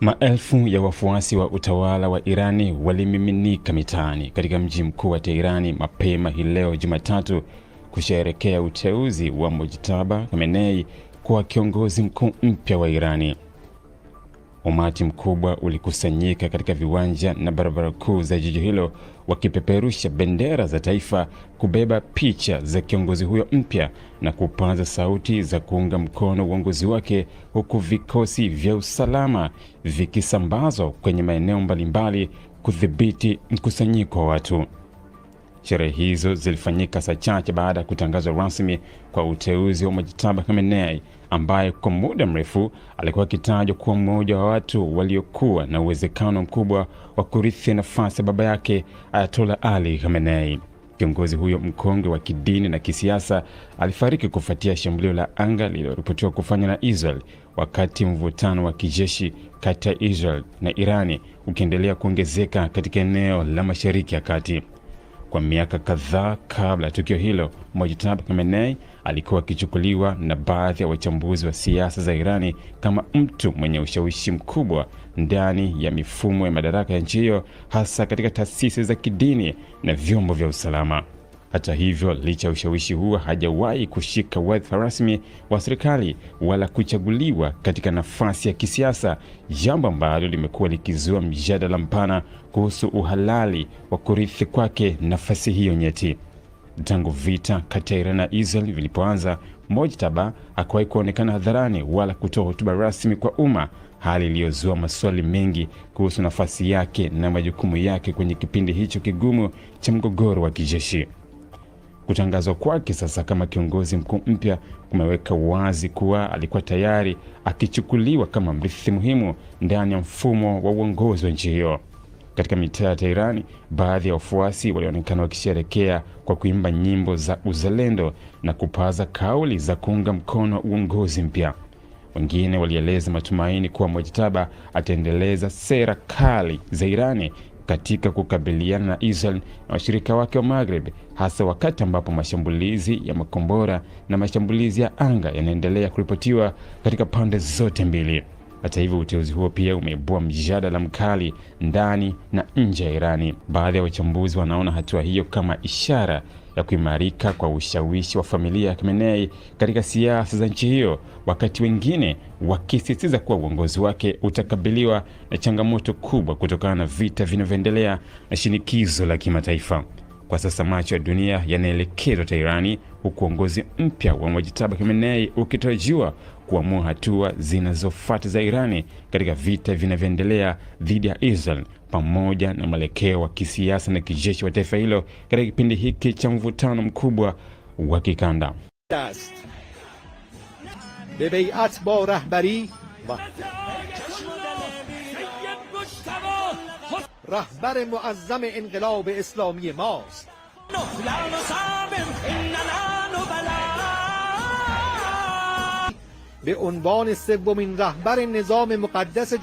Maelfu ya wafuasi wa utawala wa Irani walimiminika mitaani katika mji mkuu wa Teherani mapema hii leo Jumatatu kusherehekea uteuzi wa Mojtaba Khamenei kuwa kiongozi mkuu mpya wa Irani. Umati mkubwa ulikusanyika katika viwanja na barabara kuu za jiji hilo wakipeperusha bendera za taifa, kubeba picha za kiongozi huyo mpya na kupaza sauti za kuunga mkono uongozi wake, huku vikosi vya usalama vikisambazwa kwenye maeneo mbalimbali kudhibiti mkusanyiko wa watu. Sherehe hizo zilifanyika saa chache baada ya kutangazwa rasmi kwa uteuzi wa Mojtaba Khamenei, ambaye kwa muda mrefu alikuwa akitajwa kuwa mmoja wa watu waliokuwa na uwezekano mkubwa wa kurithi nafasi ya baba yake Ayatollah Ali Khamenei. Kiongozi huyo mkongwe wa kidini na kisiasa alifariki kufuatia shambulio la anga lililoripotiwa kufanywa na Israel, wakati mvutano wa kijeshi kati ya Israel na Irani ukiendelea kuongezeka katika eneo la Mashariki ya Kati. Kwa miaka kadhaa kabla ya tukio hilo, Mojtaba Khamenei alikuwa akichukuliwa na baadhi ya wachambuzi wa siasa za Irani kama mtu mwenye ushawishi mkubwa ndani ya mifumo ya madaraka ya nchi hiyo, hasa katika taasisi za kidini na vyombo vya usalama. Hata hivyo, licha ya ushawishi huo, hajawahi kushika wadhifa rasmi wa serikali wala kuchaguliwa katika nafasi ya kisiasa, jambo ambalo limekuwa likizua mjadala mpana kuhusu uhalali wa kurithi kwake nafasi hiyo nyeti. Tangu vita kati ya Iran na Israel vilipoanza, Mojtaba hakuwahi kuonekana hadharani wala kutoa hotuba rasmi kwa umma, hali iliyozua maswali mengi kuhusu nafasi yake na majukumu yake kwenye kipindi hicho kigumu cha mgogoro wa kijeshi. Kutangazwa kwake sasa kama kiongozi mkuu mpya kumeweka wazi kuwa alikuwa tayari akichukuliwa kama mrithi muhimu ndani ya mfumo wa uongozi wa nchi hiyo. Katika mitaa ya Teherani, baadhi ya wafuasi walionekana wakisherehekea kwa kuimba nyimbo za uzalendo na kupaza kauli za kuunga mkono uongozi mpya. Wengine walieleza matumaini kuwa Mojtaba ataendeleza sera kali za Irani katika kukabiliana na Israel na washirika wake wa Maghreb, hasa wakati ambapo mashambulizi ya makombora na mashambulizi ya anga yanaendelea kuripotiwa katika pande zote mbili. Hata hivyo, uteuzi huo pia umeibua mjadala mkali ndani na nje ya Irani. Baadhi ya wachambuzi wanaona hatua hiyo kama ishara ya kuimarika kwa ushawishi wa familia ya Khamenei katika siasa za nchi hiyo, wakati wengine wakisisitiza kuwa uongozi wake utakabiliwa na changamoto kubwa kutokana na vita vinavyoendelea na shinikizo la kimataifa. Kwa sasa macho ya dunia yanaelekezwa Teherani, huku uongozi mpya wa Mojtaba Khamenei ukitarajiwa kuamua hatua zinazofuata za Irani katika vita vinavyoendelea dhidi ya Israel, pamoja na mwelekeo wa kisiasa na kijeshi wa taifa hilo katika kipindi hiki cha mvutano mkubwa wa kikanda. رهبر معظم انقلاب اسلامی ماست. به عنوان سومین رهبر نظام مقدس